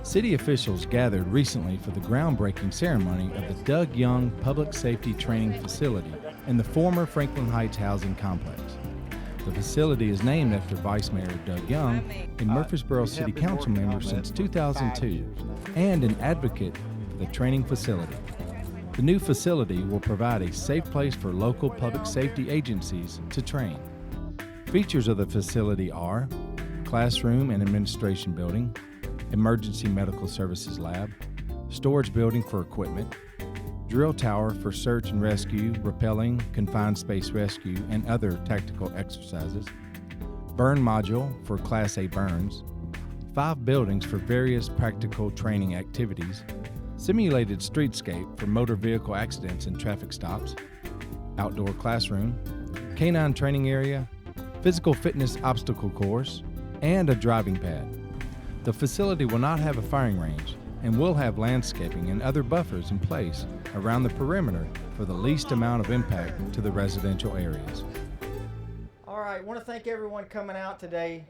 City officials gathered recently for the groundbreaking ceremony of the Doug Young Public Safety Training Facility in the former Franklin Heights housing complex. The facility is named after Vice Mayor Doug Young, a Murfreesboro City Council member since 2002, and an advocate for the training facility. The new facility will provide a safe place for local public safety agencies to train. Features of the facility are classroom and administration building, emergency medical services lab, storage building for equipment, drill tower for search and rescue, rappelling, confined space rescue, and other tactical exercises, burn module for Class A burns, 5 buildings for various practical training activities, simulated streetscape for motor vehicle accidents and traffic stops, outdoor classroom, canine training area, physical fitness obstacle course, and a driving pad. The facility will not have a firing range and will have landscaping and other buffers in place around the perimeter for the least amount of impact to the residential areas. All right, I want to thank everyone coming out today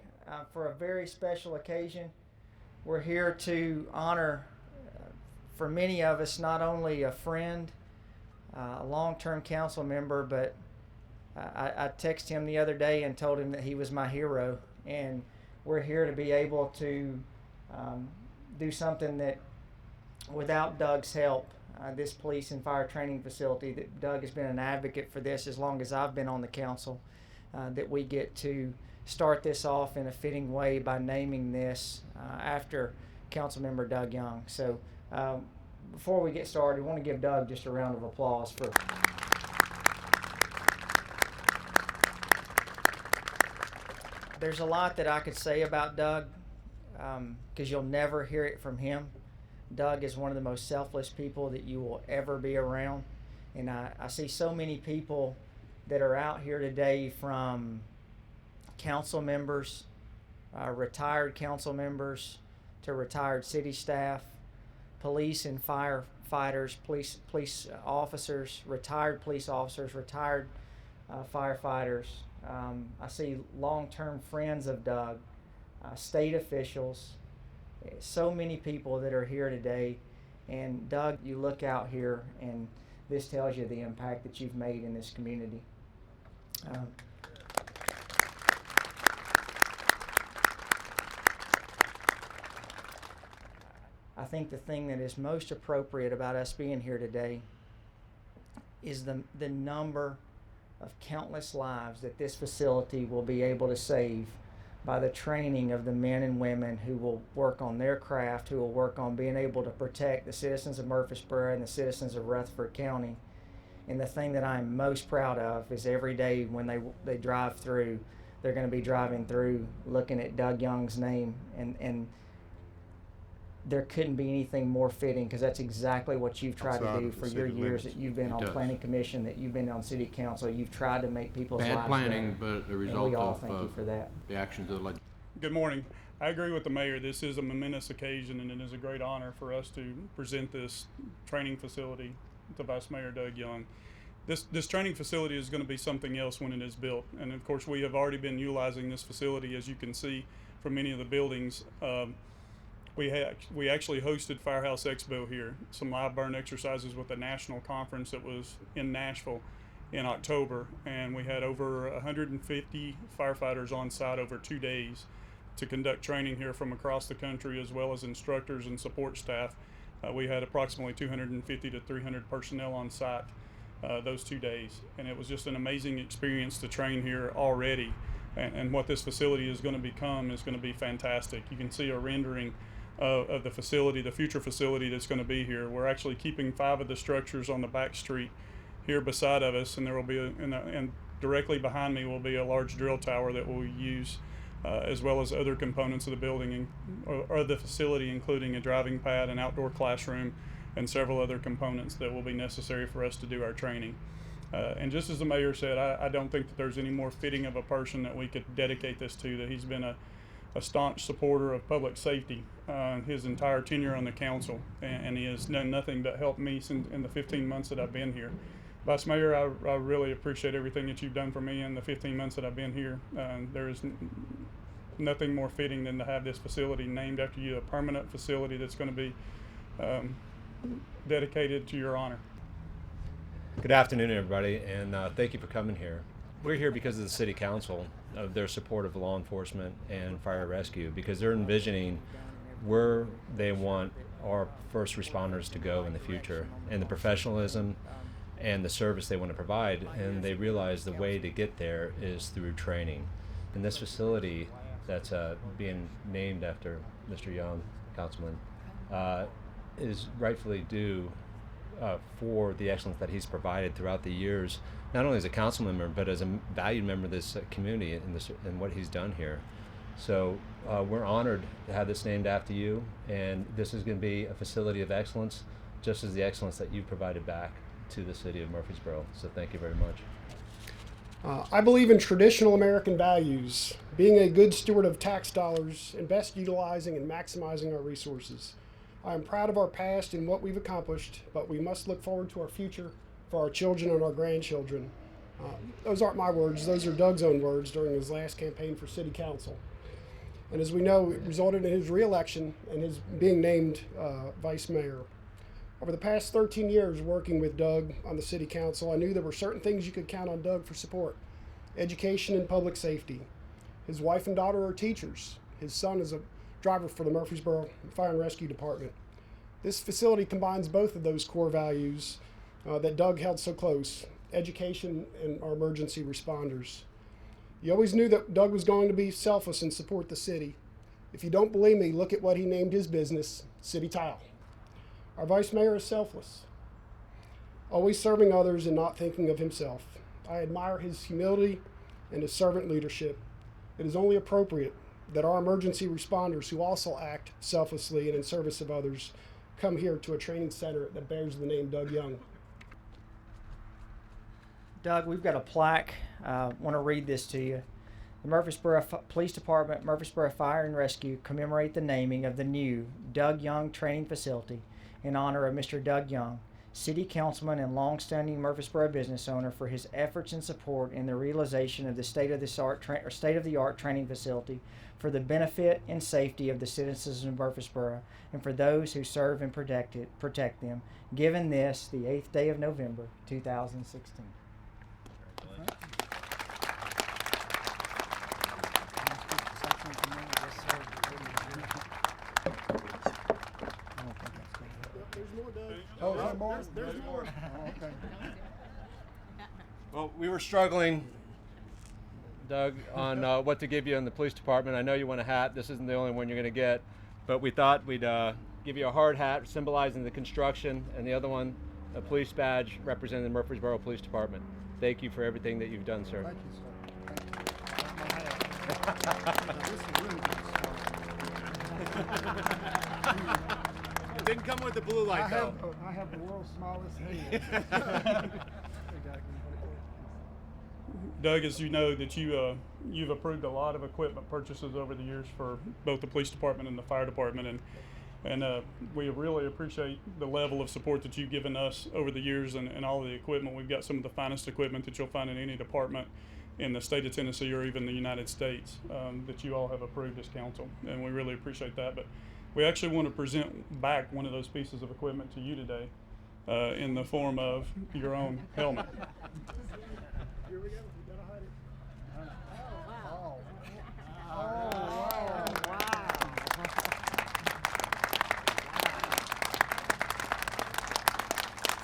for a very special occasion. We're here to honor, for many of us, not only a friend, a long-term council member, but I texted him the other day and told him that he was my hero, and we're here to be able to do something that, without Doug's help, this police and fire training facility, that Doug has been an advocate for this as long as I've been on the council, that we get to start this off in a fitting way by naming this after Councilmember Doug Young. So before we get started, I want to give Doug just a round of applause for There's a lot that I could say about Doug, because you'll never hear it from him. Doug is one of the most selfless people that you will ever be around. And I see so many people that are out here today, from council members, retired council members, to retired city staff, police and firefighters, police officers, retired firefighters. I see long-term friends of Doug, state officials, so many people that are here today. And Doug, you look out here and this tells you the impact that you've made in this community. I think the thing that is most appropriate about us being here today is the number of countless lives that this facility will be able to save by the training of the men and women who will work on their craft, who will work on being able to protect the citizens of Murfreesboro and the citizens of Rutherford County. And the thing that I'm most proud of is every day when they drive through, they're going to be driving through looking at Doug Young's name, and there couldn't be anything more fitting, because that's exactly what you've tried to do for your years that you've been on planning commission, that you've been on city council. You've tried to make people's lives better. Bad planning, but the result of thank you for that. the actions of the legislature. Good morning. I agree with the mayor. This is a momentous occasion, and it is a great honor for us to present this training facility to Vice Mayor Doug Young. This training facility is going to be something else when it is built, and of course we have already been utilizing this facility, as you can see from many of the buildings. We actually hosted Firehouse Expo here, some live burn exercises with a national conference that was in Nashville in October, and we had over 150 firefighters on site over 2 days to conduct training here from across the country, as well as instructors and support staff. We had approximately 250 to 300 personnel on site those 2 days, and it was just an amazing experience to train here already. And what this facility is going to become is going to be fantastic. You can see a rendering of the facility, the future facility that's going to be here. We're actually keeping 5 of the structures on the back street here beside of us, and there will be and directly behind me will be a large drill tower that we'll use, as well as other components of the building or the facility, including a driving pad, an outdoor classroom, and several other components that will be necessary for us to do our training. And just as the mayor said, I don't think that there's any more fitting of a person that we could dedicate this to, that he's been a staunch supporter of public safety his entire tenure on the council, and he has done nothing but help me in the 15 months that I've been here. Vice Mayor, I really appreciate everything that you've done for me in the 15 months that I've been here. There is nothing more fitting than to have this facility named after you, a permanent facility that's going to be dedicated to your honor. Good afternoon, everybody, and thank you for coming here. We're here because of the City Council, of their support of law enforcement and fire rescue, because they're envisioning where they want our first responders to go in the future, and the professionalism and the service they want to provide, and they realize the way to get there is through training. And this facility that's being named after Mr. Young, Councilman, is rightfully due for the excellence that he's provided throughout the years, not only as a council member, but as a valued member of this community and what he's done here. So we're honored to have this named after you, and this is going to be a facility of excellence, just as the excellence that you've provided back to the city of Murfreesboro. So thank you very much. I believe in traditional American values, being a good steward of tax dollars and best utilizing and maximizing our resources. I am proud of our past and what we've accomplished, but we must look forward to our future for our children and our grandchildren. Those aren't my words, those are Doug's own words during his last campaign for City Council. And as we know, it resulted in his re-election and his being named Vice Mayor. Over the past 13 years working with Doug on the City Council, I knew there were certain things you could count on Doug for support. Education and public safety. His wife and daughter are teachers. His son is a driver for the Murfreesboro Fire and Rescue Department. This facility combines both of those core values that Doug held so close, education and our emergency responders. You always knew that Doug was going to be selfless and support the city. If you don't believe me, look at what he named his business, City Tile. Our Vice Mayor is selfless, always serving others and not thinking of himself. I admire his humility and his servant leadership. It is only appropriate that our emergency responders, who also act selflessly and in service of others, come here to a training center that bears the name Doug Young. Doug, we've got a plaque. I want to read this to you. The Murfreesboro Police Department, Murfreesboro Fire and Rescue commemorate the naming of the new Doug Young Training Facility in honor of Mr. Doug Young, City Councilman and long-standing Murfreesboro business owner, for his efforts and support in the realization of the state-of-the-art training facility for the benefit and safety of the citizens of Murfreesboro and for those who serve and protect them, given this the 8th day of November, 2016. Oh, is there more? There's more. Oh, okay. Well, we were struggling, Doug, on what to give you in the police department. I know you want a hat. This isn't the only one you're going to get, but we thought we'd give you a hard hat symbolizing the construction, and the other one, a police badge representing the Murfreesboro Police Department. Thank you for everything that you've done, sir. Thank you, sir. This is really good. It didn't come with the blue light, though. I have the world's smallest head. Doug, as you know, that you've approved a lot of equipment purchases over the years for both the police department and the fire department, and we really appreciate the level of support that you've given us over the years and all of the equipment. We've got some of the finest equipment that you'll find in any department in the state of Tennessee or even the United States that you all have approved as council, and we really appreciate that. But we actually want to present back one of those pieces of equipment to you today in the form of your own helmet. Here we go. We gotta hide it. Oh, wow.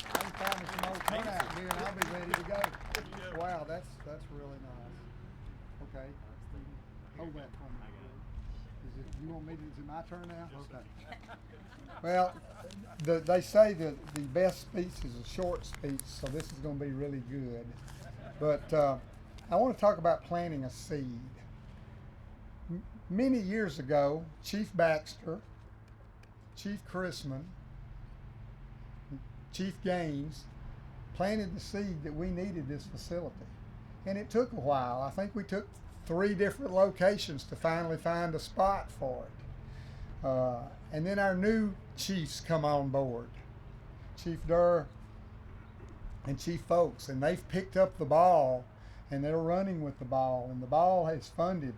I can find me some old turnout here and I'll be ready to go. Wow, that's really nice. Okay. Hold that for me. You want me to, is it my turn now? Okay. Well, they say that the best speech is a short speech, so this is going to be really good. But I want to talk about planting a seed. Many years ago, Chief Baxter, Chief Chrisman, Chief Gaines planted the seed that we needed this facility. And it took a while. I think we took 3 different locations to finally find a spot for it. And then our new chiefs come on board, Chief Durr and Chief Folks, and they've picked up the ball and they're running with the ball, and the ball has funded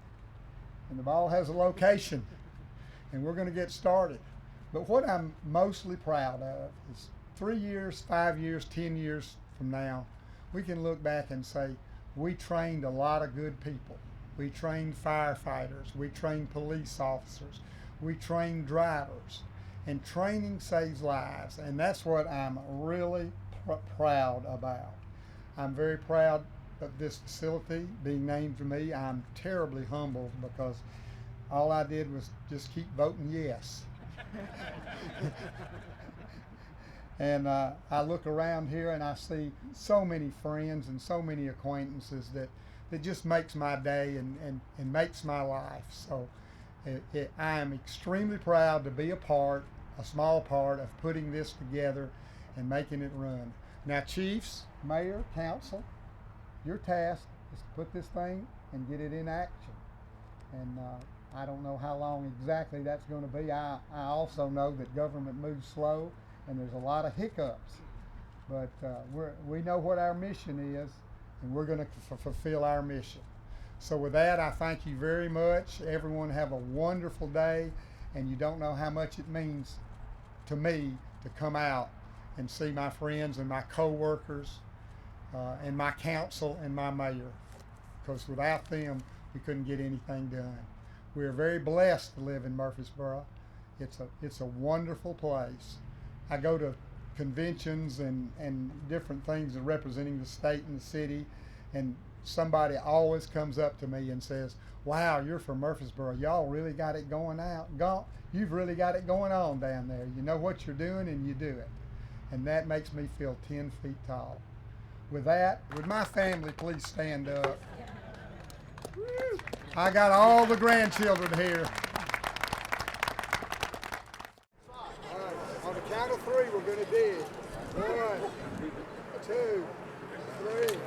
and the ball has a location, and we're going to get started. But what I'm mostly proud of is 3 years, 5 years, 10 years from now, we can look back and say, we trained a lot of good people. We trained firefighters, we trained police officers, we trained drivers, and training saves lives, and that's what I'm really proud about. I'm very proud of this facility being named for me. I'm terribly humbled because all I did was just keep voting yes. And I look around here and I see so many friends and so many acquaintances that just makes my day and makes my life. So I am extremely proud to be a small part of putting this together and making it run. Now, chiefs, mayor, council, your task is to put this thing and get it in action. And I don't know how long exactly that's going to be. I also know that government moves slow and there's a lot of hiccups. But we know what our mission is, and we're going to fulfill our mission. So with that, I thank you very much. Everyone have a wonderful day, and you don't know how much it means to me to come out and see my friends and my co-workers and my council and my mayor, because without them, we couldn't get anything done. We are very blessed to live in Murfreesboro. It's a wonderful place. I go to conventions and different things representing the state and the city, and somebody always comes up to me and says, wow, you're from Murfreesboro. Y'all really got it going out. You've really got it going on down there. You know what you're doing and you do it. And that makes me feel 10 feet tall. With that, would my family please stand up? I got all the grandchildren here. All right, on the count of 3, we're going to dig. 1, 2, 3.